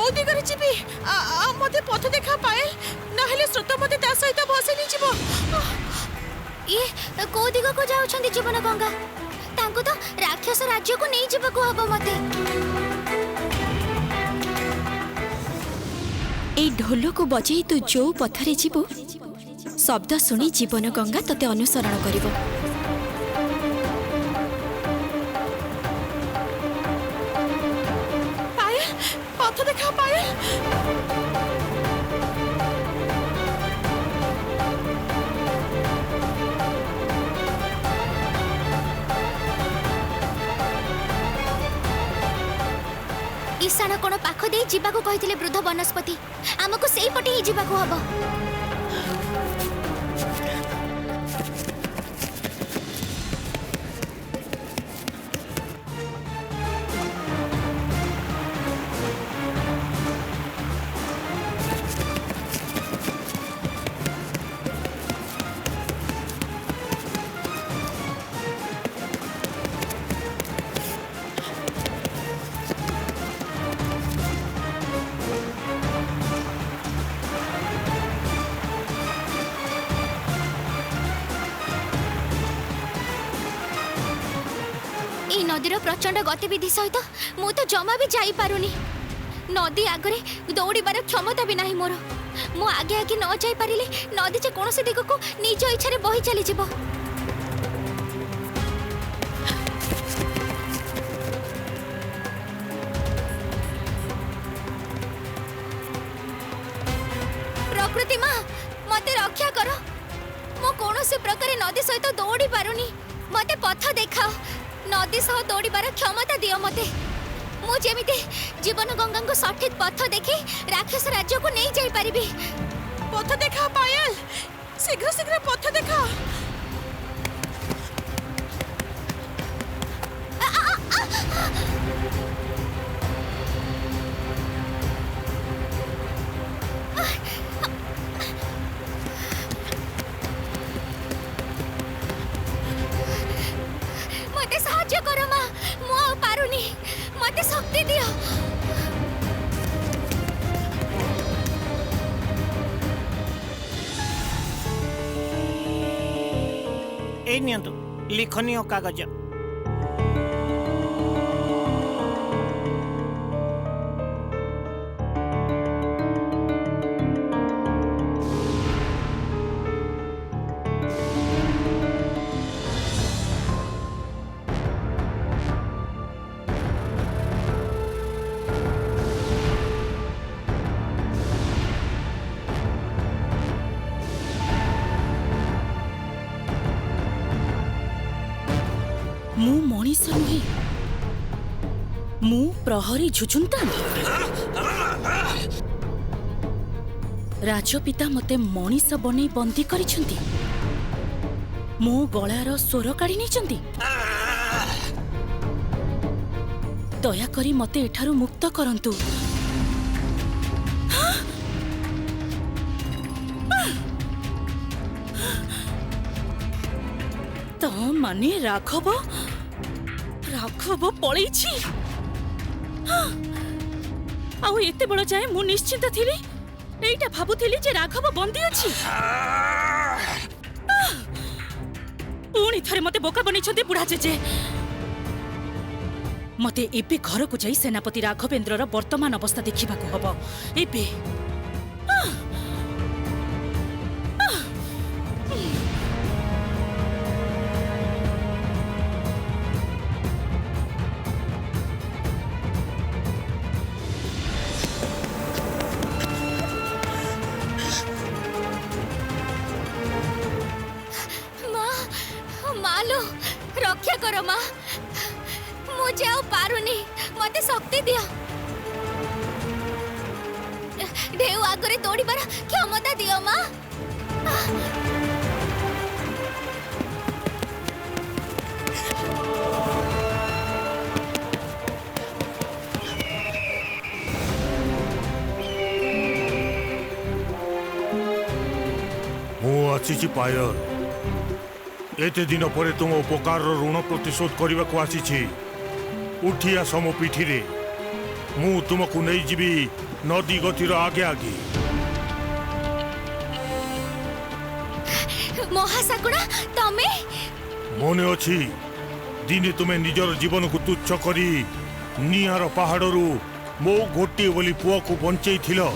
कौ दिगरे जीवी मते पथ देखा पायल नहले स्रोत मते ता सहित भसेनी जीवो ये को दिग को जाउछंदी जीवन गंगा तांको तो राक्षस राज्य को नहीं जीवा को हबो मते ए ढोल को बजाई तू जो पथरे जीवो शब्द शुणी जीवन गंगा तते अनुसरण करिवो। पायल पथ देखा पायल ईशान कोन पाख दे जीवा को कहिथिले वृद्ध वनस्पति हमको सेही पटे ही जीवा को हबो। नदीर प्रचंड गतिविधि सहित मु तो जमा भी जाई पारुनी नदी आगरे दौड़ीबार क्षमता भी नहीं मोर मु आगे आगे न जाई पारिले नदी जे कोनोसी दिग को निज इच्छा रे बही चली जीवो। प्रकृति माँ मते रक्षा करो मु कोनोसी प्रकार नदी सहित दौड़ी पारुनी मते पथ देखाओ नदी सह दौड़ीबार क्षमता दियो मते मु जेमिति जीवन गंगा को सठिक पथ देखि राक्षस राज्य को नहीं जाई परिबी। पथ देखा पायल शीघ्र शीघ्र पथ देखा मते साहाय्य करो मां मु आ पारुनी मते शक्ति दियो। ए नियंतु लिखनीय कागज मु मनीष नुहे मु प्रहरी झुझुंता राजपिता मते मनीष बने बंदी करिसंती मो गଳାର स्वर काढी नेचंती दया करी मते एठारु मुक्त करंतु। तो माने राघव राघव पळैछि आउ एते बड़ जाए मु निश्चित थिली एटा भाबुथिली जे राघव बंदी अछि पुणी थरे मते बोका बनिछंती बुढ़ा चेचे मते एबे घर को जाई सेनापति राघवेंद्र रो वर्तमान अवस्था देखिबा को हबो एबे मालो रक्षा करो माँ मुझे आउ पारुनी मते शक्ति दियो ढेउ आगरे दौड़ीबार क्षमता दियो माँ। मु आसी पायल एते दिन पर तुम उपकार ऋण प्रतिशोध करने को आसी उठिया सम पीठी रे मु तुमको नहीं जीवी नदी गतिर आगे आगे। महासाकुड़ा तमे मने अछि दिने तुमे निजर जीवन को तुच्छ करी निहार पहाड़रू मो गोटे बोली पुआ को बंचई थिलो।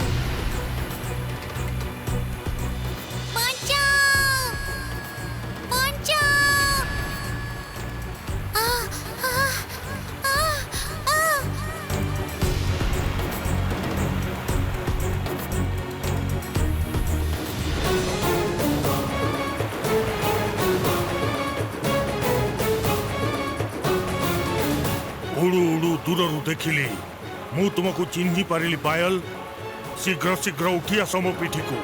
उड़ू उड़ू दूररू देखिली मु तुमको चिन्ही पारिली पायल। शीघ्र शीघ्र उठी आस मो पिठी को।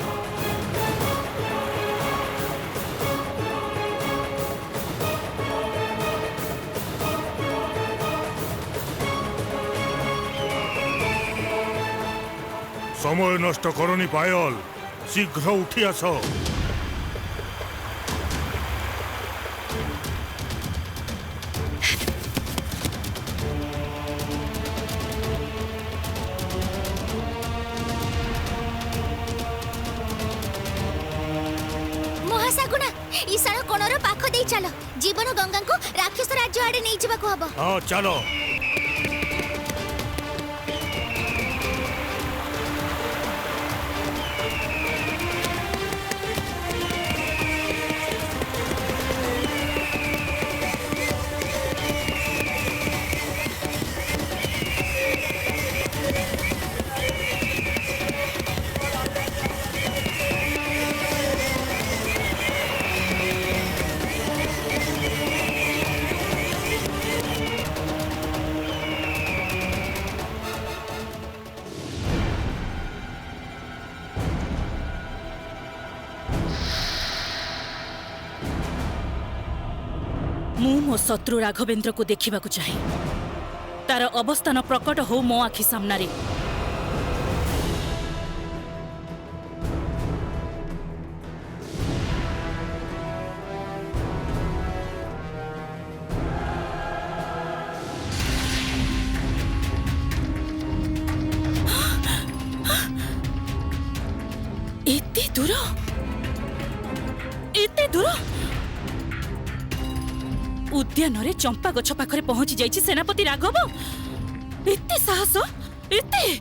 समय नष्ट करनी पायल, शीघ्र उठी आस। महासाकुड़ा ईशान कोणर पाख दे चलो जीवन गंगा को राक्षस राज्य आड़े नहीं जीवा को हबो। हाँ चलो। मु मो शत्रु राघवेंद्र को देखा चाहे तार अवस्थान प्रकट हो मो आखि सामने। एते दूर एते दूर उद्यान रे चंपा गछ पाखरे पहुंची जाइछि सेनापति राघव। एते साहस एते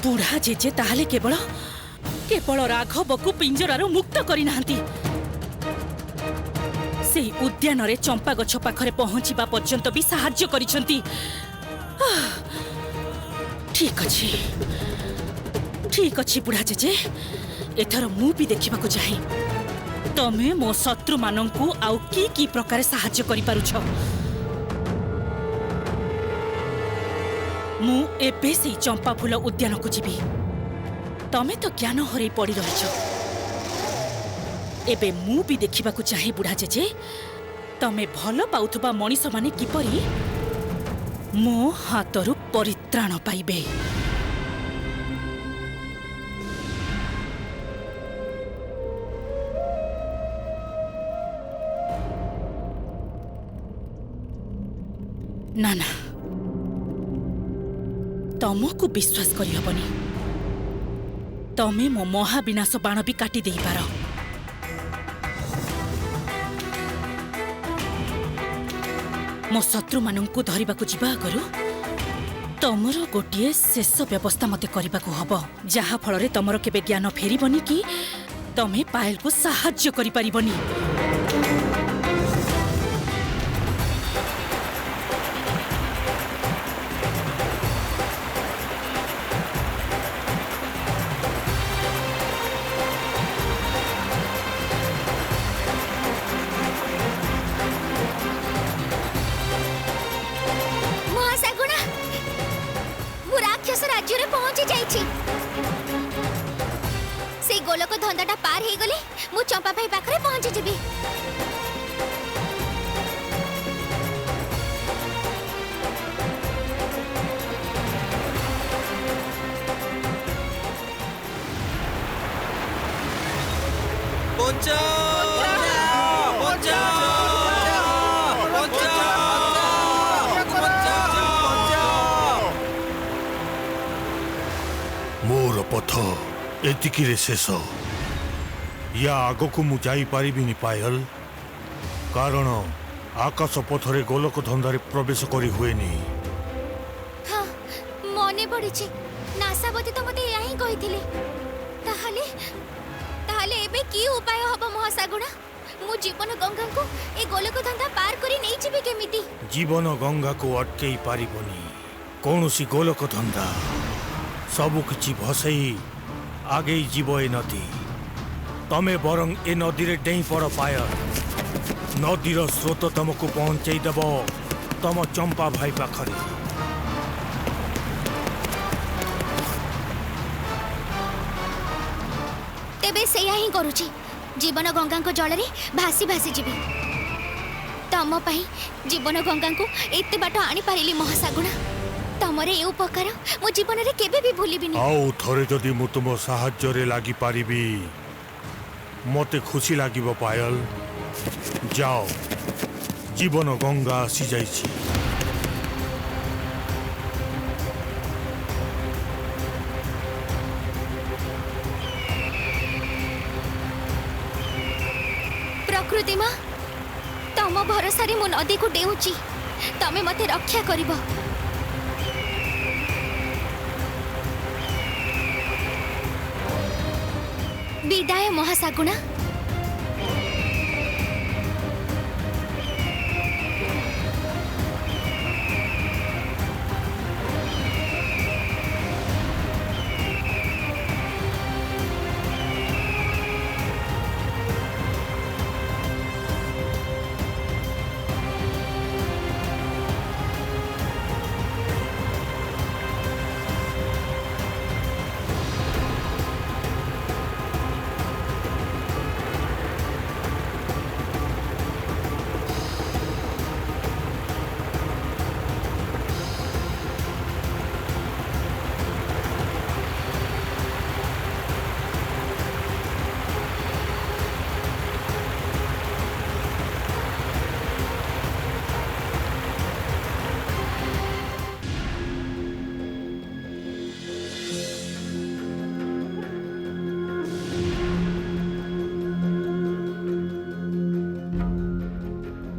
बुढ़ा जेजे ताहले केवल केवल राघव को पिंजरार मुक्त करि नाहंती, सेही उद्यान रे चंपा गछ पाखरे पहुंचीबा पर्यंत भी साहाय्य करिसंती। ठीक अच्छी बुढ़ा जेजे, एथर मु भी देखा चाहे तमे मो शत्रु मानंकु आउ की प्रकार साहाय्य करि पारुछ। मु एबे से चंपा फूल उद्यान को जीवी। तमे तो ज्ञान हरई पड़ी रहिछ। एबे मु भी देखा चाहे बुढ़ा जेजे तमे भल पाउथबा मनीष माने किपरि मो हाथरू परित्राण पाइबे। ना ना तमको विश्वास करि हबनी। तमे मो महाविनाश बाण भी काटी देई पार। मो शत्रु मानंकु धरिबाकु जिबा आगरु तमर गोटे शेष व्यवस्था मते करिबाकु हबो, जहा फल रे तमर केबे ज्ञान फेरिबनी कि तमे पायल को साहाय्य करि परिबनी। गोलक धंदाटा पार हो गले मु चंपा भाई पाखरे पहुंची जीवी। बचाओ मोर पथ एतिकिरे शेष या आगकु मु जाई पारिबिनी पायल कारण आकाश पथरे गोलक धंदारे प्रवेश करी हुएनी। हाँ मने पड़िछि नासावती तो मते यही कहिथिले ताहाले ताहाले एबे की उपाय हबो महासागुणा मु जीवन गंगा को ए गोलक धंदा पार करी नै जिबे केमिति जीवन गंगा को अटकई पारिबनी कौनसी गोलक धंदा सबु किछि भसई आगे जीव ए नदी तमे बरং ए नदी रे डेई पड़ पायल नदीर स्रोत तुमको पहुंचाई देव तम चंपा भाई पाखरे। तेबे सेया ही करूछि जीवन गंगा को जल रे भासी भासी जीवी तम पई जीवन गंगा को एते बाट आनी पारिली महासागुणा तमरे ए उपकार मो जीवन रे केबे भी भूलिबिनी। आउ थरे जदि मु तुम साहाय्य रे लागि पारिबी मते खुशी लागिबो पायल। जाओ जीवन गंगा आसी जाइछि। प्रकृति माँ तम भरोसा रे मु नदी को डेउची तमे मते रक्षा करिबो। विदाय महासागुणा।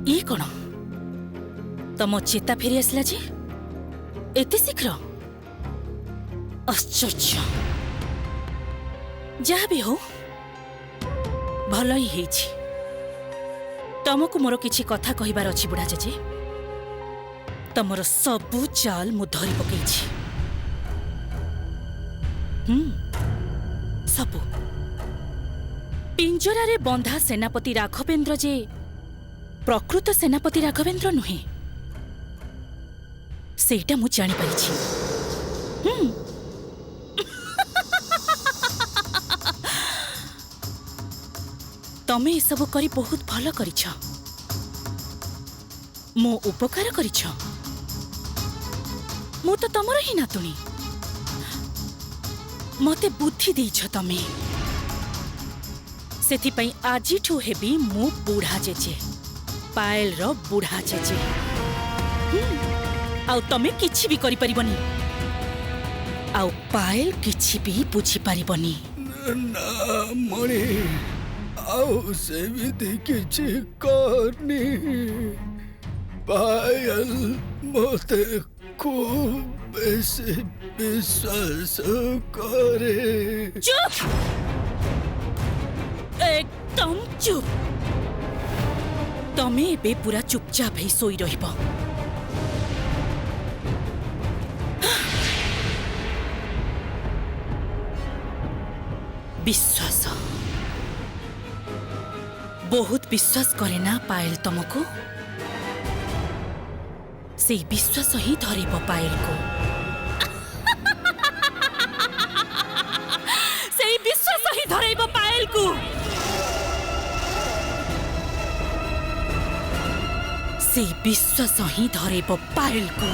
ये कौन तम चेता फेरी आसला जे एते शीघ्र आश्चर्य जहाँ भी हो भल ही हेछि। तमको मोर किछि कथा कहिबार अछि बुढ़ा जेजे तमर सबु चाल मु धरी पकेछि सबु पिंजरा रे बंधा सेनापति राघवेंद्र जे प्रकृत सेनापति राघवेंद्र नुहे सेटा मु जानी पारिछि। तमे ए सब करी बहुत भल करिछ मो उपकार करिछ मु तो तमर ही नातुणी मते बुद्धि देइछ तमे सेथि पई आजिठु हेबी मु बूढ़ा जेजे पायल रो बूढ़ा जेजे आउ तमे किछि भी करि परिबनी आउ पायल किछि भी बुझी परिबनी ना मणि आउ सेमिति किछि करनी पायल मते खूब बेसी विश्वास करे। चुप एकदम चुप तमे बे पूरा चुपचाप ही सोई रहिबो। विश्वास बहुत विश्वास करे ना पायल तुमको से विश्वास ही धरिबो पायल को से विश्वास ही धरिबो पायल को से विश्वास ही धरिबो पायल को।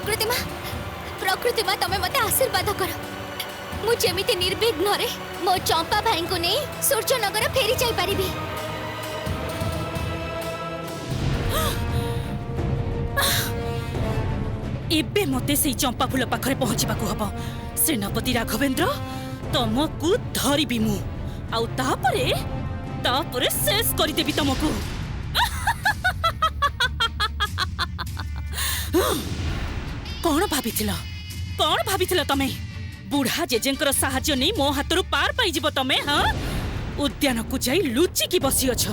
प्रकृति माँ तमे मते आशीर्वाद कर मु जेमिति निर्विघ्न रे मो चंपा भाई को नहीं सूर्यनगर फेरी जाई परिबी। एबे मते सेई चंपा फूल पाखरे पहुंचीबाकू हबो। सेनापति राघवेंद्र तमकू धरिबी मु आउ तापरे शेष करि देबी तमकू। कौन भाबिथिल तमे बुढ़ा जेजेंकर साहाଯ୍य नहीं मो हाथरू पार पाई जीव तमे। हाँ उद्यान को जाई लुचि की बसी अछ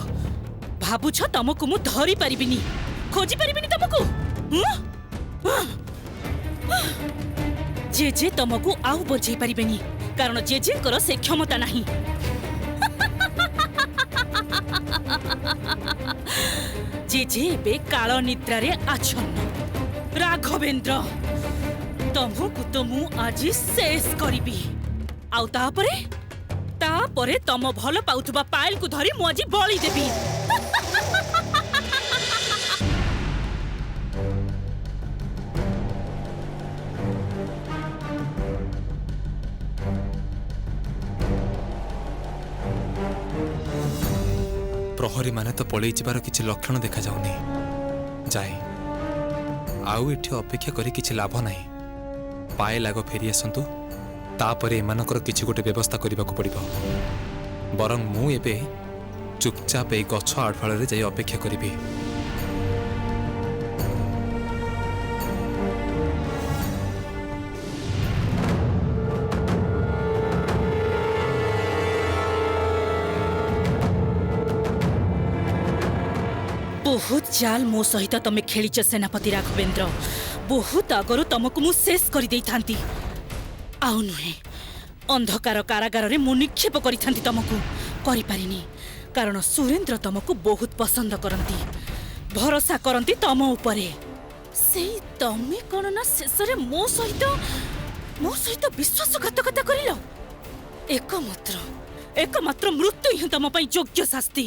भाबुछ तमकू मु धरि परिबिनी खोजी परिबिनी तमकू। जेजे तमकू आउ बंचई परिबेनी कारण जेजेंकर से क्षमता नहीं। जेजे एबे काल निद्रारे आछन्न। राघवेंद्र तमकू तो मु आज शेष करिबी आउ तापरे तम भल पाउथबा पायल को धरी मु आज बळी देबी। प्रहरी माने तो पलि जीवार किछि लक्षण देखा जाउनी। जाए आउ एठी अपेक्षा करी किछि लाभ नाही। पाए लाग फेरी आसंतु तापरे एमानकर किछि गोटे व्यवस्था करबाकू पड़िबो। बरं मु एबे चुपचाप ए गछ आड़फाल रे जाई अपेक्षा करिबी। बहुत जाल मो सहित तमे खेलीच सेनापति राघवेंद्र। बहुत आगरु तमको मु शेष कर देई थांती आउ नुहे अंधकार कारागार रे मु निक्षेप करि थांती तमको करि पारिनी कारण सुरेंद्र तमको बहुत पसंद करंती भरोसा करंती तम उपरे। सेई तमे कोन ना शेष रे मो सहित विश्वासघातकता करिलो। एकमात्र मृत्यु ही तम पई योग्य शास्ति।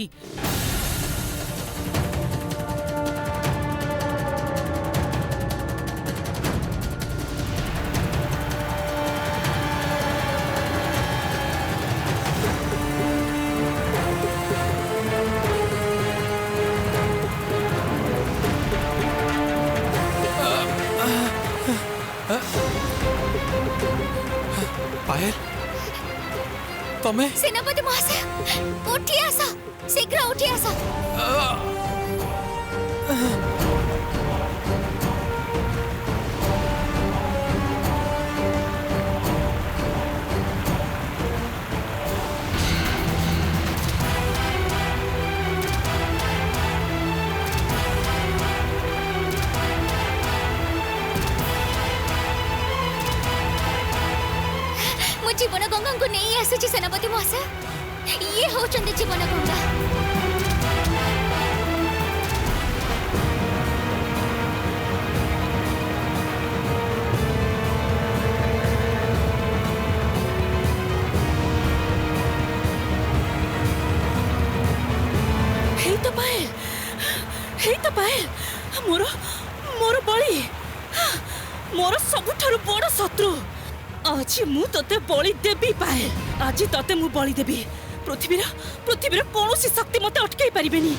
पायल तमे सेनापति महाशय उठी आस शीघ्र उठी आस। जीवन गंगा को नहीं आसुची सेनापति महाशय ये होचंदी जीवन गंगा। हे तो पायल मोर बळी मोर सबुठारु बड़ शत्रु। आज मु तते बळी देबी पायल। आज तते मु बळी देबी। पृथ्वीर कौनसी शक्ति मते अटकाई परिबेनी।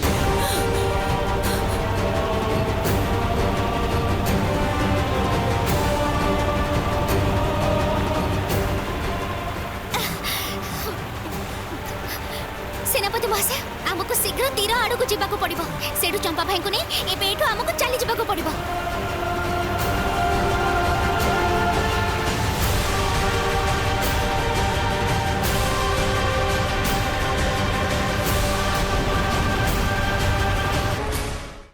सेनापति महाशय आमको शीघ्र तीर आड़ को जीवा पड़ो। सेठू चंपा भाई को नहीं एबे एठू आमको चली जीवा पड़ो।